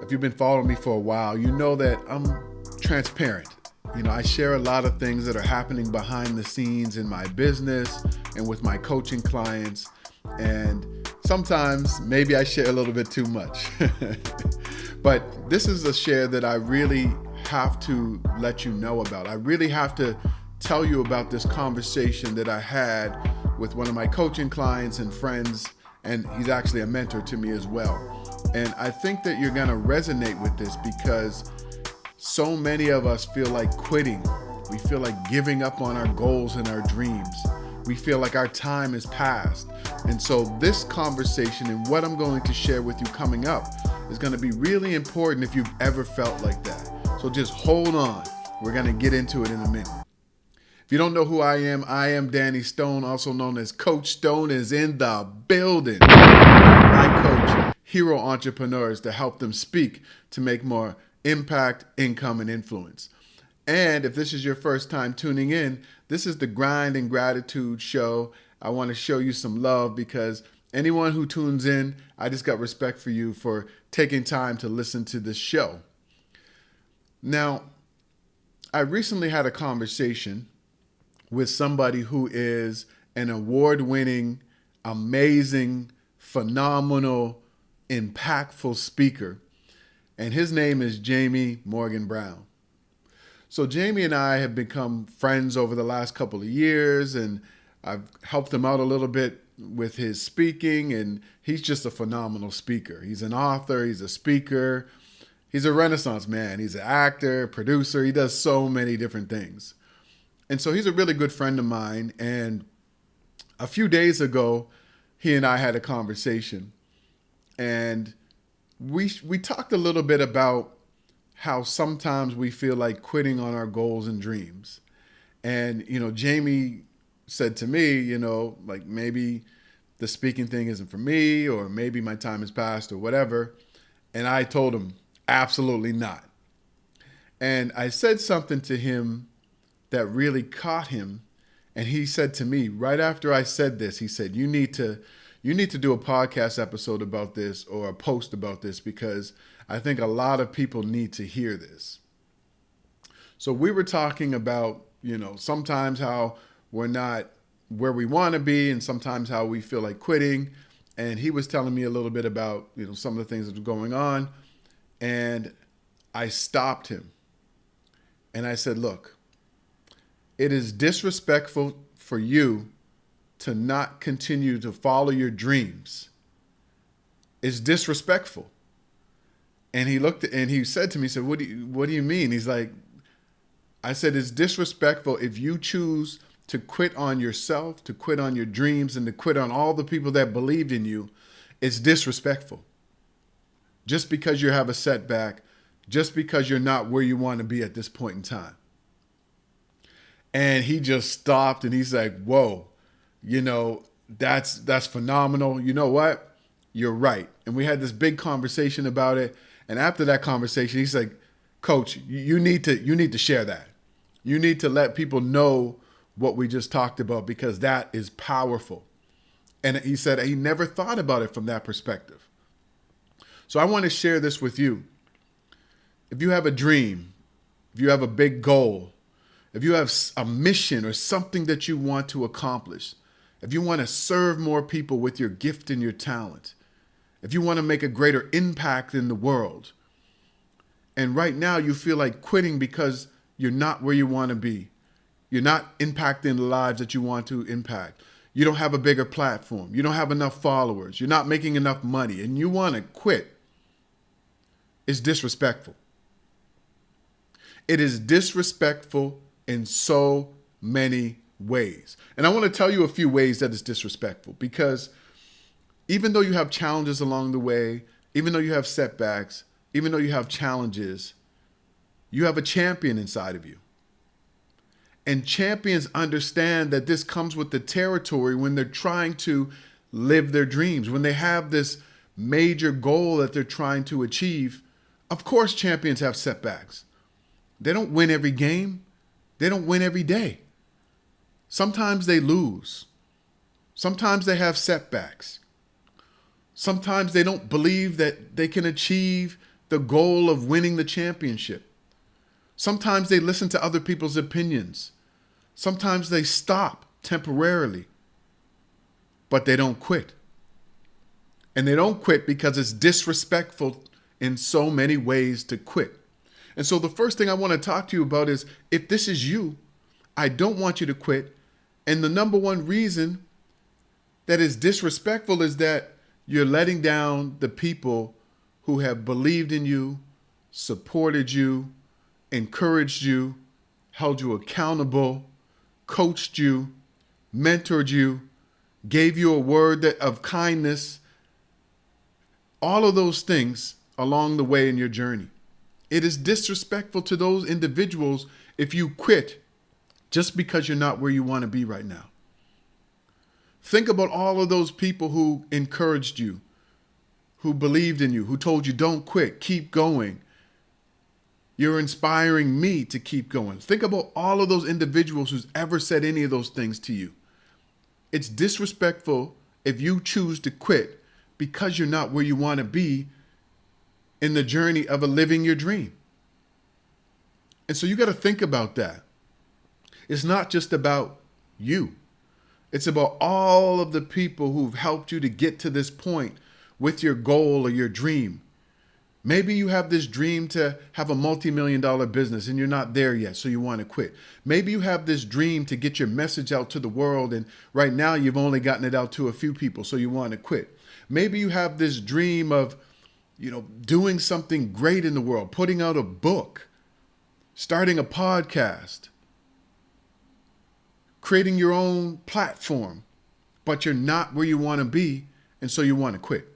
if you've been following me for a while, you know that I'm transparent. I share a lot of things that are happening behind the scenes in my business and with my coaching clients. And sometimes maybe I share a little bit too much. But this is a share that I really have to let you know about. I really have to tell you about this conversation that I had with one of my coaching clients and friends, and he's actually a mentor to me as well. And I think that you're going to resonate with this because so many of us feel like quitting. We feel like giving up on our goals and our dreams. We feel like our time is past. And so this conversation and what I'm going to share with you coming up is going to be really important if you've ever felt like that. So just hold on. We're going to get into it in a minute. If you don't know who I am Danny Stone, also known as Coach Stone, is in the building. I coach hero entrepreneurs to help them speak to make more impact, income, and influence. And if this is your first time tuning in, this is the Grind and Gratitude Show. I want to show you some love because anyone who tunes in, I just got respect for you for taking time to listen to this show. Now, I recently had a conversation with somebody who is an award-winning, amazing, phenomenal, impactful speaker. And his name is Jamie Morgan Brown. So Jamie and I have become friends over the last couple of years, and I've helped him out a little bit with his speaking, and he's just a phenomenal speaker. He's an author, he's a speaker, he's a Renaissance man, he's an actor, producer, he does so many different things. And so he's a really good friend of mine, and a few days ago, he and I had a conversation, and we talked a little bit about how sometimes we feel like quitting on our goals and dreams. And, Jamie said to me, like maybe the speaking thing isn't for me, or maybe my time has passed or whatever. And I told him, absolutely not. And I said something to him that really caught him. And he said to me right after I said this, he said, you need to do a podcast episode about this or a post about this because I think a lot of people need to hear this. So we were talking about, sometimes how we're not where we want to be and sometimes how we feel like quitting. And he was telling me a little bit about, some of the things that were going on. And I stopped him. And I said, look, it is disrespectful for you to not continue to follow your dreams. It's disrespectful. And he looked and he said to me, he said, what do you mean? He's like, I said, it's disrespectful if you choose to quit on yourself, to quit on your dreams, and to quit on all the people that believed in you. It's disrespectful. Just because you have a setback, just because you're not where you want to be at this point in time. And he just stopped and he's like, whoa, that's phenomenal. You know what? You're right. And we had this big conversation about it. And after that conversation, he's like, Coach, you need to share that. You need to let people know what we just talked about because that is powerful. And he said he never thought about it from that perspective. So I want to share this with you. If you have a dream, if you have a big goal, if you have a mission or something that you want to accomplish, if you want to serve more people with your gift and your talent, if you want to make a greater impact in the world, and right now you feel like quitting because you're not where you want to be, you're not impacting the lives that you want to impact, you don't have a bigger platform, you don't have enough followers, you're not making enough money, and you want to quit, it's disrespectful. It is disrespectful in so many ways. And I want to tell you a few ways that it's disrespectful because even though you have challenges along the way, even though you have setbacks, even though you have challenges, you have a champion inside of you. And champions understand that this comes with the territory when they're trying to live their dreams, when they have this major goal that they're trying to achieve. Of course, champions have setbacks. They don't win every game. They don't win every day. Sometimes they lose. Sometimes they have setbacks. Sometimes they don't believe that they can achieve the goal of winning the championship. Sometimes they listen to other people's opinions. Sometimes they stop temporarily, but they don't quit. And they don't quit because it's disrespectful in so many ways to quit. And so the first thing I want to talk to you about is, if this is you, I don't want you to quit. And the number one reason that is disrespectful is that you're letting down the people who have believed in you, supported you, encouraged you, held you accountable, coached you, mentored you, gave you a word of kindness, all of those things along the way in your journey. It is disrespectful to those individuals if you quit just because you're not where you want to be right now. Think about all of those people who encouraged you, who believed in you, who told you don't quit, keep going. You're inspiring me to keep going. Think about all of those individuals who's ever said any of those things to you. It's disrespectful if you choose to quit because you're not where you want to be in the journey of living your dream. And so you got to think about that. It's not just about you. It's about all of the people who've helped you to get to this point with your goal or your dream. Maybe you have this dream to have a multi-million-dollar business and you're not there yet, so you want to quit. Maybe you have this dream to get your message out to the world, and right now you've only gotten it out to a few people, so you want to quit. Maybe you have this dream of, doing something great in the world, putting out a book, starting a podcast, creating your own platform, but you're not where you want to be, and so you want to quit.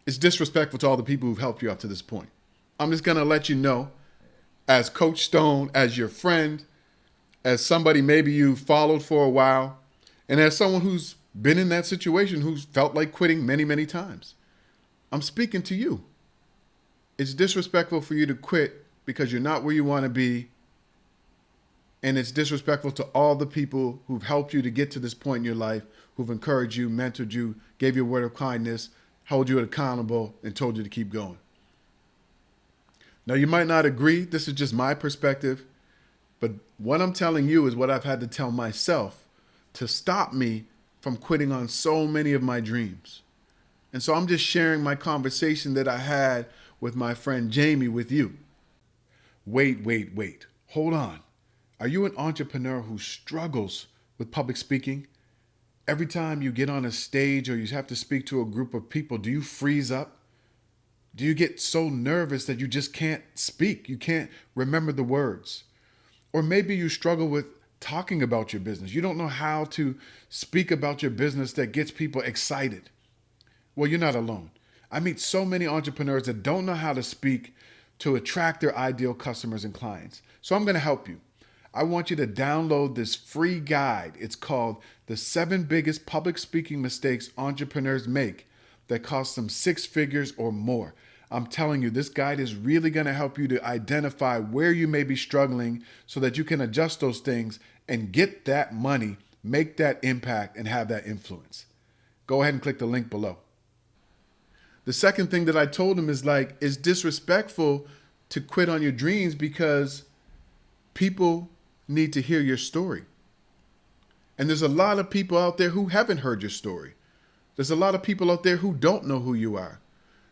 It's disrespectful to all the people who've helped you up to this point. I'm just going to let you know, as Coach Stone, as your friend, as somebody maybe you followed for a while, and as someone who's been in that situation, who's felt like quitting many, many times. I'm speaking to you. It's disrespectful for you to quit because you're not where you want to be. And it's disrespectful to all the people who've helped you to get to this point in your life, who've encouraged you, mentored you, gave you a word of kindness, held you accountable, and told you to keep going. Now, you might not agree. This is just my perspective. But what I'm telling you is what I've had to tell myself to stop me from quitting on so many of my dreams. And so I'm just sharing my conversation that I had with my friend Jamie with you. Wait. Hold on. Are you an entrepreneur who struggles with public speaking? Every time you get on a stage or you have to speak to a group of people, do you freeze up? Do you get so nervous that you just can't speak? You can't remember the words? Or maybe you struggle with talking about your business. You don't know how to speak about your business that gets people excited. Well, you're not alone. I meet so many entrepreneurs that don't know how to speak to attract their ideal customers and clients. So I'm going to help you. I want you to download this free guide. It's called The 7 Biggest Public Speaking Mistakes Entrepreneurs Make That Cost Them 6 Figures or More. I'm telling you, this guide is really going to help you to identify where you may be struggling so that you can adjust those things and get that money, make that impact, and have that influence. Go ahead and click the link below. The second thing that I told him is it's disrespectful to quit on your dreams because people need to hear your story. And there's a lot of people out there who haven't heard your story. There's a lot of people out there who don't know who you are.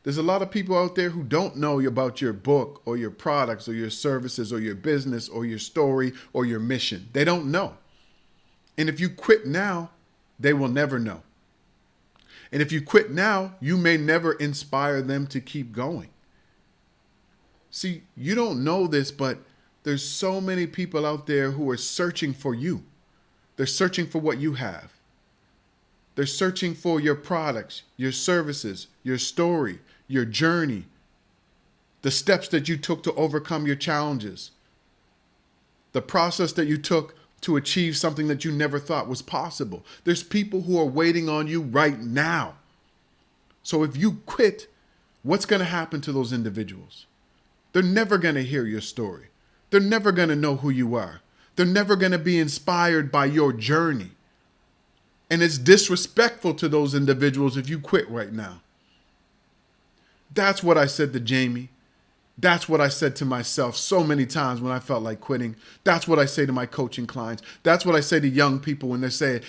There's a lot of people out there who don't know about your book or your products or your services or your business or your story or your mission. They don't know. And if you quit now, they will never know. And if you quit now, you may never inspire them to keep going. See, you don't know this, but there's so many people out there who are searching for you. They're searching for what you have. They're searching for your products, your services, your story, your journey, the steps that you took to overcome your challenges, the process that you took to achieve something that you never thought was possible. There's people who are waiting on you right now. So if you quit, what's going to happen to those individuals? They're never going to hear your story. They're never going to know who you are. They're never going to be inspired by your journey. And it's disrespectful to those individuals if you quit right now. That's what I said to Jamie. That's what I said to myself so many times when I felt like quitting. That's what I say to my coaching clients. That's what I say to young people when they say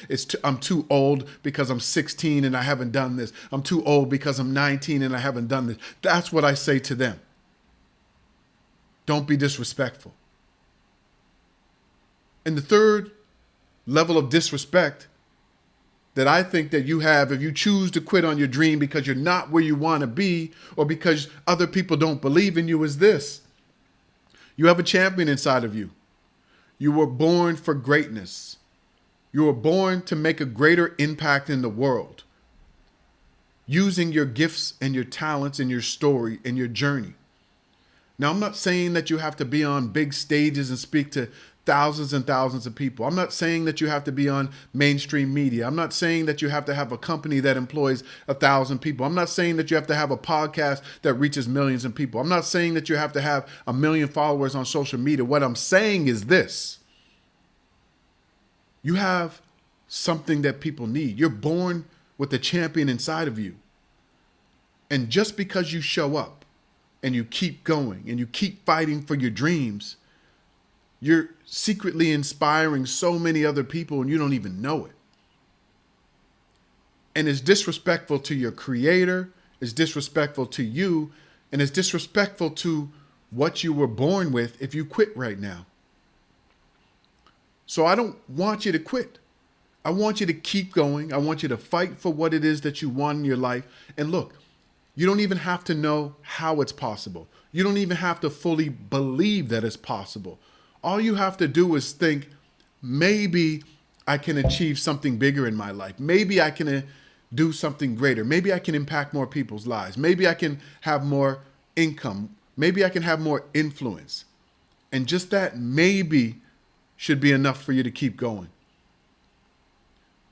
I'm too old because I'm 16 and I haven't done this. I'm too old because I'm 19 and I haven't done this. That's what I say to them. Don't be disrespectful. And the third level of disrespect that I think that you have if you choose to quit on your dream because you're not where you want to be or because other people don't believe in you is this. You have a champion inside of you. You were born for greatness. You were born to make a greater impact in the world, using your gifts and your talents and your story and your journey. Now, I'm not saying that you have to be on big stages and speak to thousands and thousands of people. I'm not saying that you have to be on mainstream media. I'm not saying that you have to have a company that employs 1,000 people. I'm not saying that you have to have a podcast that reaches millions of people. I'm not saying that you have to have 1 million followers on social media. What I'm saying is this. You have something that people need. You're born with the champion inside of you. And just because you show up and you keep going and you keep fighting for your dreams, you're secretly inspiring so many other people and you don't even know it. And it's disrespectful to your creator, it's disrespectful to you, and it's disrespectful to what you were born with if you quit right now. So I don't want you to quit. I want you to keep going. I want you to fight for what it is that you want in your life. And look, you don't even have to know how it's possible. You don't even have to fully believe that it's possible. All you have to do is think, maybe I can achieve something bigger in my life. Maybe I can do something greater. Maybe I can impact more people's lives. Maybe I can have more income. Maybe I can have more influence. And just that maybe should be enough for you to keep going.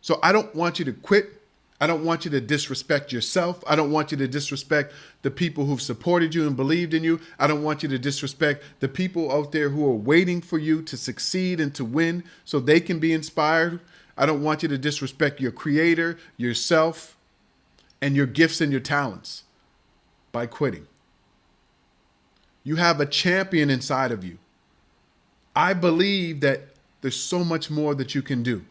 So I don't want you to quit. I don't want you to disrespect yourself. I don't want you to disrespect the people who've supported you and believed in you. I don't want you to disrespect the people out there who are waiting for you to succeed and to win so they can be inspired. I don't want you to disrespect your creator, yourself, and your gifts and your talents by quitting. You have a champion inside of you. I believe that there's so much more that you can do.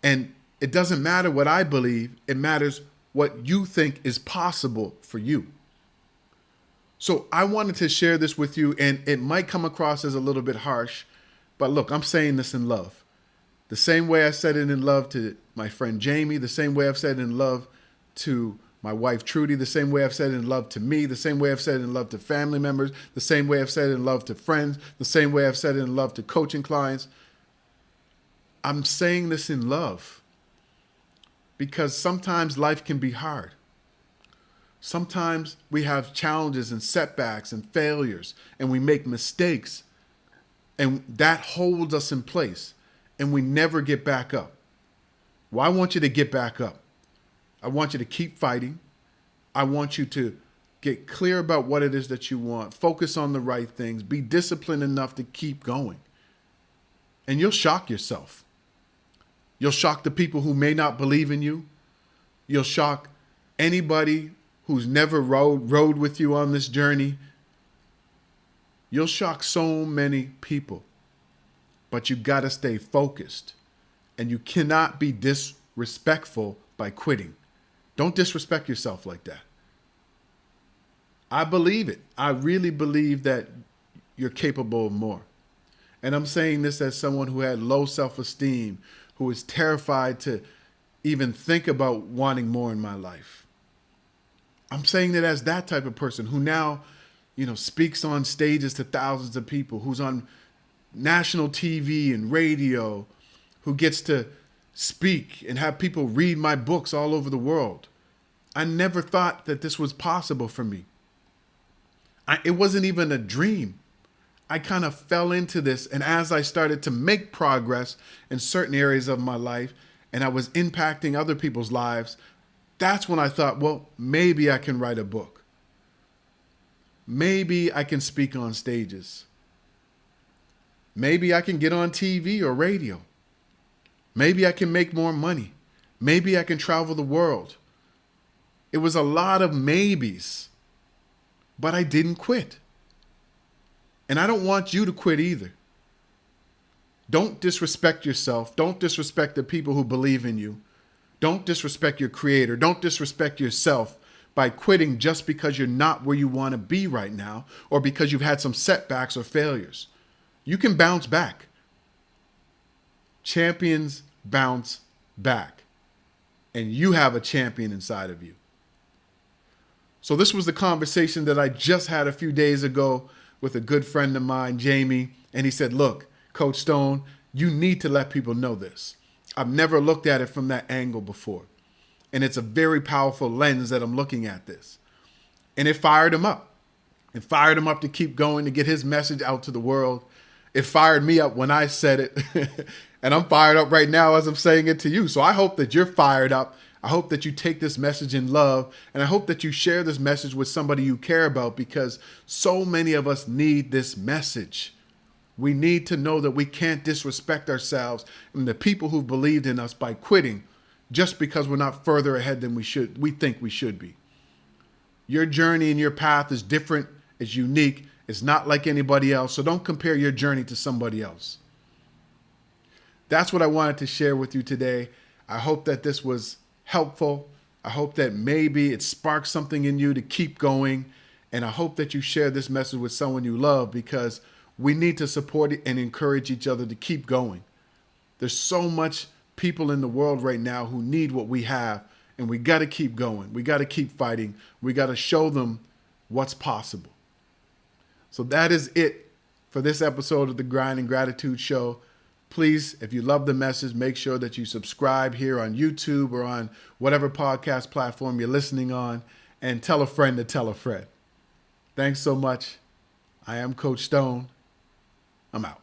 And it doesn't matter what I believe. It matters what you think is possible for you. So I wanted to share this with you, and it might come across as a little bit harsh, but look, I'm saying this in love. The same way I said it in love to my friend Jamie, the same way I've said it in love to my wife Trudy, the same way I've said it in love to me, the same way I've said it in love to family members, the same way I've said it in love to friends, the same way I've said it in love to coaching clients. I'm saying this in love. Because sometimes life can be hard. Sometimes we have challenges and setbacks and failures, and we make mistakes, and that holds us in place, and we never get back up. Well, I want you to get back up. I want you to keep fighting. I want you to get clear about what it is that you want. Focus on the right things. Be disciplined enough to keep going. And you'll shock yourself. You'll shock the people who may not believe in you. You'll shock anybody who's never rode with you on this journey. You'll shock so many people. But you got to stay focused. And you cannot be disrespectful by quitting. Don't disrespect yourself like that. I believe it. I really believe that you're capable of more. And I'm saying this as someone who had low self-esteem, who is terrified to even think about wanting more in my life. I'm saying that as that type of person who now, speaks on stages to thousands of people, who's on national TV and radio, who gets to speak and have people read my books all over the world. I never thought that this was possible for me. It wasn't even a dream. I kind of fell into this, and as I started to make progress in certain areas of my life, and I was impacting other people's lives, that's when I thought, well, maybe I can write a book. Maybe I can speak on stages. Maybe I can get on TV or radio. Maybe I can make more money. Maybe I can travel the world. It was a lot of maybes but I didn't quit. And I don't want you to quit either. Don't disrespect yourself. Don't disrespect the people who believe in you. Don't disrespect your creator. Don't disrespect yourself by quitting just because you're not where you want to be right now or because you've had some setbacks or failures. You can bounce back. Champions bounce back. And you have a champion inside of you. So this was the conversation that I just had a few days ago with a good friend of mine, Jamie. And he said, look, Coach Stone, you need to let people know this. I've never looked at it from that angle before. And it's a very powerful lens that I'm looking at this. And it fired him up. It fired him up to keep going, to get his message out to the world. It fired me up when I said it. And I'm fired up right now as I'm saying it to you. So I hope that you're fired up. I hope that you take this message in love. And I hope that you share this message with somebody you care about, because so many of us need this message. We need to know that we can't disrespect ourselves and the people who believed in us by quitting just because we're not further ahead than we think we should be. Your journey and your path is different, it's unique, it's not like anybody else. So don't compare your journey to somebody else. That's what I wanted to share with you today. I hope that this was helpful. I hope that maybe it sparked something in you to keep going. And I hope that you share this message with someone you love, because we need to support it and encourage each other to keep going. There's so much people in the world right now who need what we have, and we got to keep going. We got to keep fighting. We got to show them what's possible. So that is it for this episode of the Grind and Gratitude Show. Please, if you love the message, make sure that you subscribe here on YouTube or on whatever podcast platform you're listening on, and tell a friend to tell a friend. Thanks so much. I am Coach Stone. I'm out.